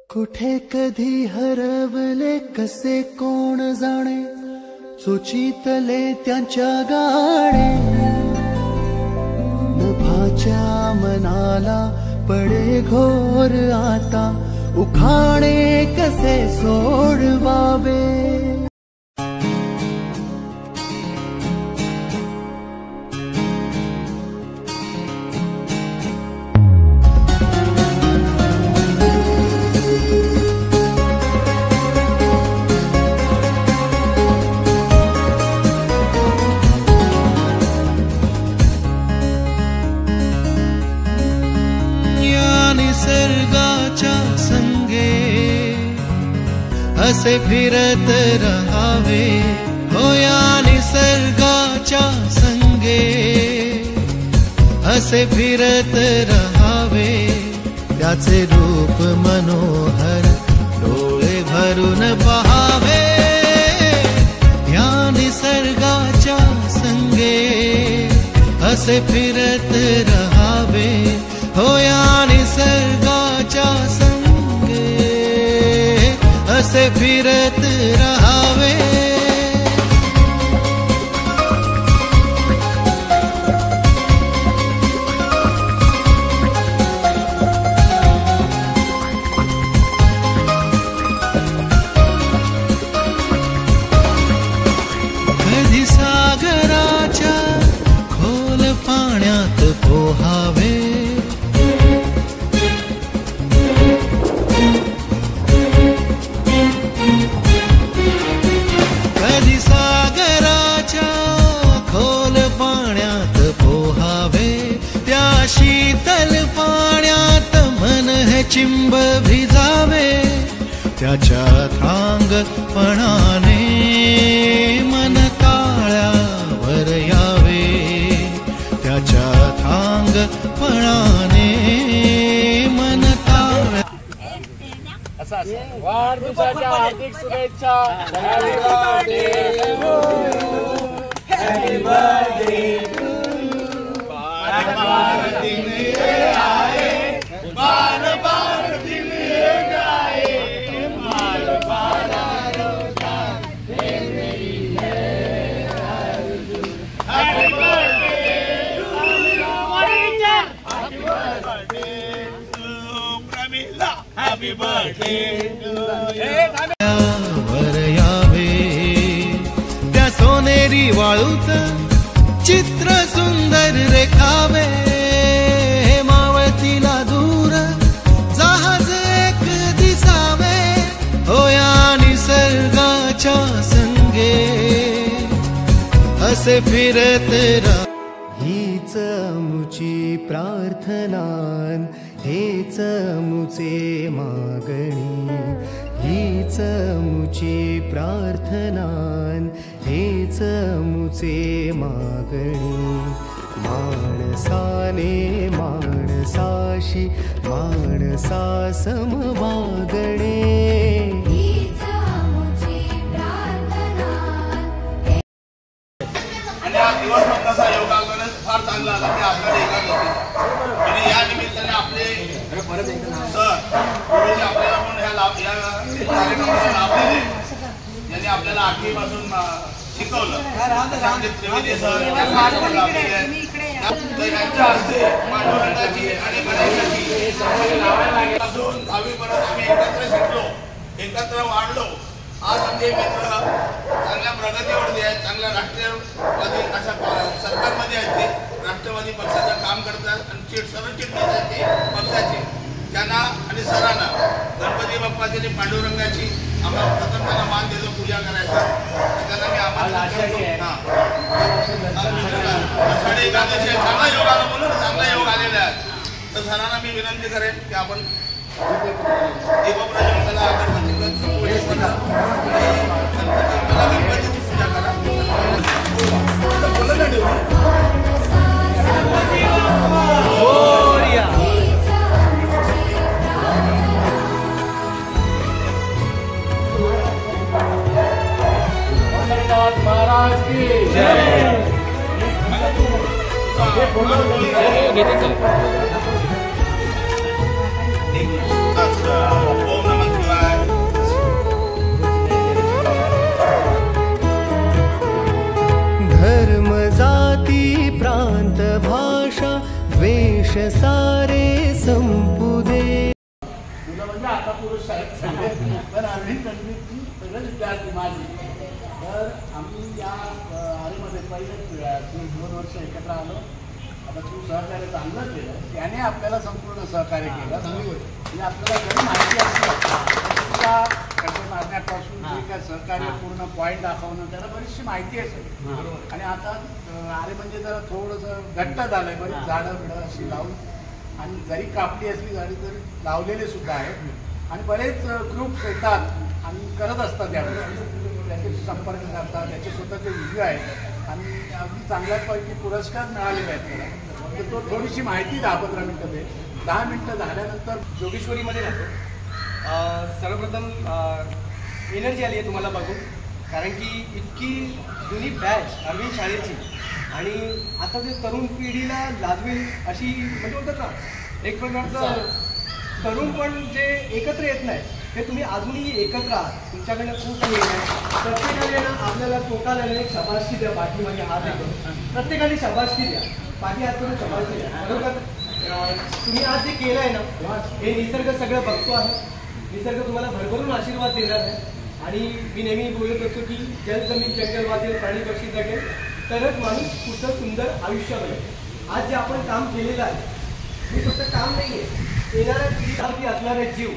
कुठे कधी हरवले कसे कोण जाणे, चोचीतले त्यांच्या गाणे. नभाच्या मनाला पडे घोर आता, उखाणे कसे सोडवावे. निसर्गाच्या संगे असे फिरत रहावे, हो या निसर्गाच्या संगे असे फिरत रहावे. त्याचे रूप मनोहर डोळे भरून पहावे. या निसर्गाच्या संगे असे फिरत रहावे, हो या निसर्गाच्या संगे असे फिरत रहावे. कधी सागराच्या खोल पाण्यात पोहावे, शीतल पाण्यात मन हे चिंब भिजावे. त्याच्या थांगपणाने मन ताळ्यावर यावे. त्याच्या थांगपणाने मन ताळ्या. वाढदिवसाच्या हार्दिक शुभेच्छा. Happy birthday to you. Happy birthday to you. बार दिन ये आए, बार दिन ये आए, बार रोजा है मेरी है आरज़ू. Happy birthday to you monitor. Happy birthday to Pramila. Happy birthday to वर यावे. त्या सोनेरी वाळूत चित्र सुंदर रेखावे. मावळतीला दूर जहाज एक दिसावे, हो या निसर्गाच्या संगे असे फिरत रहा. हीच मुची प्रार्थनान, हेच मुचे मागणी. हीच मुची प्रार्थनान, हेच मुचे मागणी. माणसाने माणसाशी माणसा सम वागणे. आणि हा दिवस पण कसा योगाकडे फार चांगला आला की आपल्याला एकाग्रता. आणि या निमित्ताने आपले सर गुरुजी आपल्याला पण या कार्यक्रमाला लाभ दिले. यांनी आपल्याला 8वी पासून शिकवलं. त्रिवेदी सर यांच्या हस्ते पांडुरंगाची आणि गणेशाची पासून 10वी पर्यंत आम्ही एकत्र शिकलो, एकत्र वाढलो. आज आमचे मित्र चांगल्या प्रगतीवरती आहेत, चांगल्या राष्ट्रीयवादी अशा सरकारमध्ये आहेत. ते राष्ट्रवादी पक्षाचं काम करतात आणि सरचिटणीस आहेत ते पक्षाचे. त्यांना आणि सरांना गणपती बाप्पाची आणि पांडुरंगाची आम्हाला प्रथम त्यांना मान देतो, पूजा करायचा. त्यांना मी आम्हाला चांगला योग आला म्हणून चांगला योग आलेला आहे. तर सरांना मी विनंती करेन की आपण दीपप्रज्वलनाला अगरबत्ती करा, गणपतीची पूजा करा. महाराज की जय. ओम नमः आता पुरुष शाळेत सगळे, पण अरविंद पंडितची सगळे विद्यार्थी माझी. तर आम्ही या आळीमध्ये पहिलेच 2 वर्ष एकत्र आलो. आता तू सहकार्य चांगलं केलं, त्याने आपल्याला संपूर्ण सहकार्य केलं. म्हणजे आपल्याला जरी माहिती असली तुला खर्च मारण्यापासून जे काय सहकार्य पूर्ण पॉईंट दाखवणं, त्याला बरीचशी माहिती आहे. आणि आता आले म्हणजे जरा थोडंसं घट्ट झालंय, बरीच झाडं बिडं अशी लावून, आणि जरी कापली असली झाडी तरी लावलेले सुद्धा आहेत. आणि बरेच ग्रुप्स येतात आणि करत असतात त्याच्याशी संपर्क करतात, त्याचे स्वतःचे व्हिडिओ आहेत आणि अगदी चांगल्यापैकी पुरस्कार मिळालेले आहेत त्याला. तर तो थोडीशी माहिती 10-15 मिनटं दे. 10 मिनटं झाल्यानंतर जोगेश्वरीमध्ये राहतो. सर्वप्रथम एनर्जी आली आहे तुम्हाला बघून, कारण की इतकी जुनी बॅच अरविंद शाळेची, आणि आता ते तरुण पिढीला लाजवेल अशी म्हणजे बोलतात ना एक प्रकारचं तरुण पण जे एकत्र येत नाही, ते तुम्ही अजूनही एकत्र आहात. तुमच्याकडनं खूप काही येत आहे. प्रत्येकाने ना आपल्याला टोकाला एक शाबासकी द्या. पाठीमागे हात येतो, प्रत्येकाने शाबासकी द्या. पाठी हात करून शाबासकी द्या. बरोबर, तुम्ही आज जे केलं आहे ना, हे निसर्ग सगळं बघतो आहे. निसर्ग तुम्हाला भरभरून आशीर्वाद देणार आहे. आणि मी नेहमी बोलत असतो की जल जमीन जंगल वाचेल, प्राणी पक्षी जगेल, तरच माणूस पुढचं सुंदर आयुष्य बनेल. आज जे आपण काम केलेलं आहे, हे फक्त काम नाही आहे. येणाऱ्या पिढीसाठी असणारे जीव,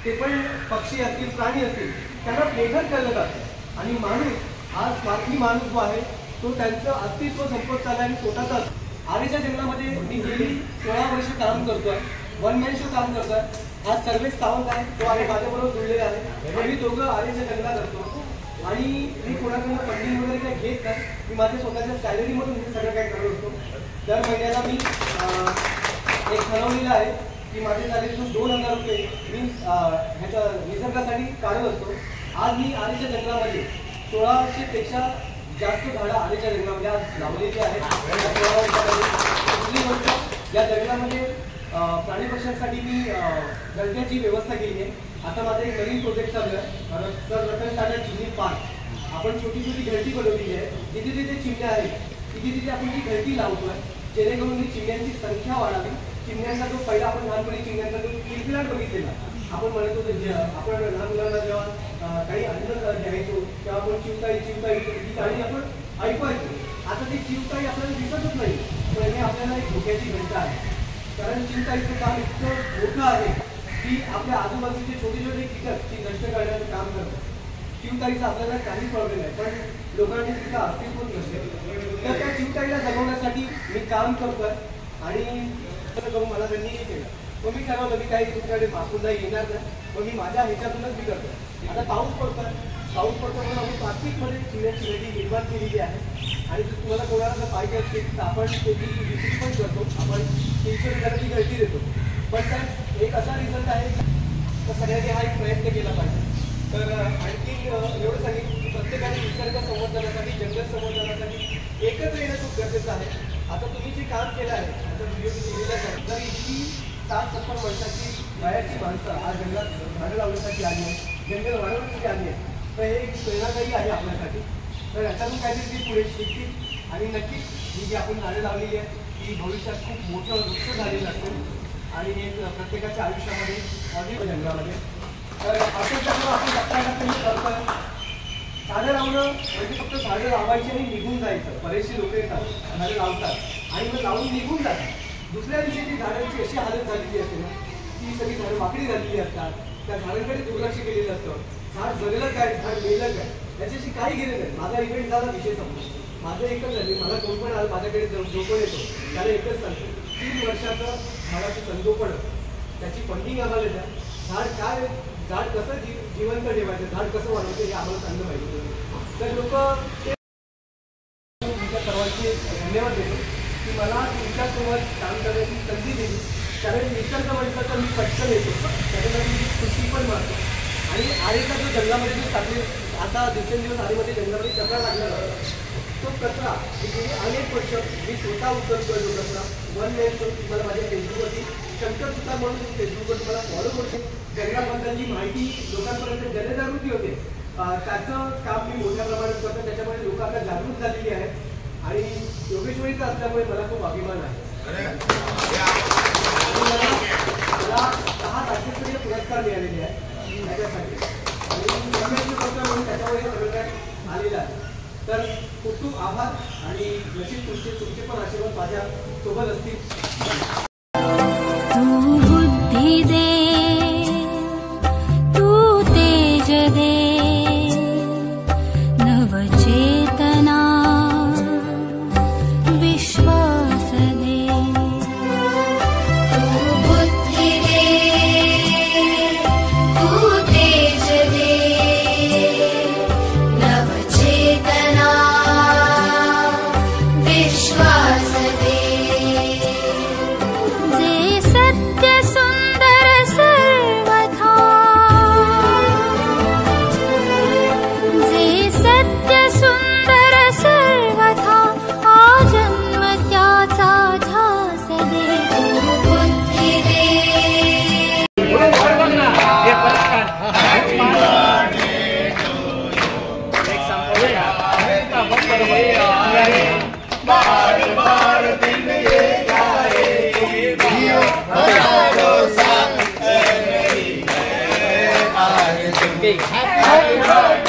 ते पण पक्षी असतील, प्राणी असतील, त्यांना प्लेझर केलं जातं. आणि माणूस आज स्वार्थी माणूस जो आहे तो त्यांचं अस्तित्व संपत चाललं आणि स्वतःचाच. आरेच्या जंगलामध्ये मी गेली 16 वर्ष काम करतोय, वन मॅन शो काम करतोय. आज सर्वेश सावंत आहे, तो आहे माझ्याबरोबर जुळलेला आहे. आम्ही दोघं आरेच्या जंगलात करतो. आणि मी कोणाकडून फंडिंग वगैरे काही घेत नाही. मी माझ्या स्वतःच्या सॅलरीमधून हे सगळं काही करत असतो. दर महिन्याला मी एक ठरवलेलं आहे की माझ्या सॅलरीतून 2000 रुपये मी ह्याच्या निसर्गासाठी काढत असतो. आज मी आरेच्या जंगलामध्ये 1600पेक्षा जास्त झाडं आरेच्या जंगलामध्ये आज लावलेली आहेत. 16 वर्षामध्ये दुसरी गोष्ट, या जंगलामध्ये प्राणी पक्ष्यांसाठी मी गळत्याची व्यवस्था केली आहे. आता माझा एक नवीन प्रोजेक्ट चालू आहे, सर रतन टाटा चिमणी पार्क. आपण छोटी छोटी घरटी बनवलेली आहे. जिथे जिथे चिमण्या आहेत तिथे तिथे आपण ती घरटी लावतोय, जेणेकरून ती चिमण्यांची संख्या वाढावी. चिमण्यांचा जो पहिला आपण लहानपणी चिमण्यांचा जो किलबिलाट बघितलेला, आपण म्हणत होतो आपण लहान मुलांना जेव्हा काही अन्न घ्यायचो तेव्हा आपण चिवताई चिवताई ती गाणी आपण ऐकवायचो. आता ती चिवताई आपल्याला दिसतच नाही, पण हे आपल्याला एक धोक्याची घंटा आहे. कारण चिवताईचं काम इतकं मोठं आहे की आपल्या आजूबाजूचे छोटे छोटे कीटक ती नष्ट करण्याचं काम करतात. चिवताईचा आपल्याला काही प्रॉब्लेम आहे, पण लोकांनी तिचं अस्तित्वच नसते. तर त्या चिवताईला जगवण्यासाठी मी काम करतोय. आणि तसं करून मला त्यांनी केलं, मग मी ठरवलं मी काही तुमच्याकडे मागून नाही येणार नाही, मग मी माझ्या ह्याच्यातूनच मी करतो. आता पाऊस पडतोय म्हणून आम्ही प्लास्टिकमध्ये चिमण्याची घरटी निर्माण केलेली आहे. आणि जर तुम्हाला कोणाला जर पाहिजे असते तर आपण त्याची विक्री पण करतो. आपण 300 रुपयाला ती घरटी देतो. पण त्यात एक असा रिझल्ट आहे तर सगळ्यांनी हा एक प्रयत्न केला पाहिजे. तर आणखी एवढं सांगेन की प्रत्येकाने निसर्ग संवर्धनासाठी, जंगल संवर्धनासाठी एकत्र येणं खूप गरजेचं आहे. आता तुम्ही जे काम केलं आहे, आता व्हिडिओ केलेला आहे, जर इतकी 60-70 वर्षाची वयाची माणसं आज जंगलात झाडं लावण्यासाठी आली आहे, जंगल वाढवण्यासाठी आली आहे, तर हे एक प्रेरणादायी आहे आपल्यासाठी. तर याच्यातून काहीतरी ती पुढे शिकतील आणि नक्कीच ही जी आपण झाडं लावलेली आहेत ती भविष्यात खूप मोठं वृक्ष झालेलं असेल आणि हे प्रत्येकाच्या आयुष्यामध्ये ऑडिओ जंगलामध्ये. तर असं जंगल आपण टप्प्याटप्प्याने करतोय. झाडं लावणं म्हणजे फक्त झाडं लावायची आणि निघून जायचं. बरेचसे लोक येतात, झाडं लावतात आणि मग लावून निघून जातात. दुसऱ्या दिवशी ती झाडांची अशी हालत झालेली असते ना, ती सगळी झाडं वाकडी झालेली असतात, त्या झाडांकडे दुर्लक्ष केलेलं असतं. झाड जगलं काय, झाड मेलं काय, त्याच्याशी काही गेलं नाही. माझा इव्हेंट झाला, विषय संपला. माझं एकच झाली, मला कोण पण आलं माझ्याकडे जोपण येतो त्याला एकच सांगतो, 3 वर्षाचं झाडाचं संगोपन, त्याची फंडिंग आम्हाला द्या. झाड कसं जिवंत ठेवायचं, झाड कसं वाढवायचं हे आम्हाला सांगलं पाहिजे. तर लोक तुमच्या सर्वांचे धन्यवाद देतो की मला तुमच्यासोबत काम करण्याची संधी दिली. कारण निसर्ग म्हटलं तर मी पटकन येतो, त्याच्यासाठी मी खुशी पण मारतो. आणि आरेचा जो जंगलामध्ये जो टाकले, आता दिवसेंदिवस आरेमध्ये जंगलामध्ये कचरा लागलेला तो कचरा गेली अनेक वर्ष मी स्वतः उचलतोय. जो कचरा वन मॅन शो तुम्हाला माझ्या फेसबुकवरती शंकर सुद्धा म्हणून फेसबुकवर तुम्हाला फॉलो करू शकतो. जंगलाबद्दलची माहिती लोकांपर्यंत जनजागृती होते, त्याचं काम मी मोठ्या प्रमाणात करतो. त्याच्यामुळे लोक आता जागृत झालेली आहेत आणि योगेश्वरीचं असल्यामुळे मला खूप अभिमान आहे. मला 10 राज्यस्तरीय पुरस्कार प्रेरणा मिळालेली आहे त्याच्यासाठी आणि सगळ्यांची गोष्ट म्हणून त्याच्यावर हे सगळं काय आलेलं आहे. तर खूप खूप आभार आणि नशीब तुमचे पण आशीर्वाद माझ्या सोबत असतील. तू बुद्धी दे, तू तेज दे, नवचेतना विश्वास दे. तू बुद्धी दे, तू तेज दे, नवचेतना विश्वास दे. जे सत्य सुंदर सर्वथा, जे सत्य सुंदर सर्वथा, आजन्म त्याचा ध्यास दे. बुद्धी दे. Happy birthday.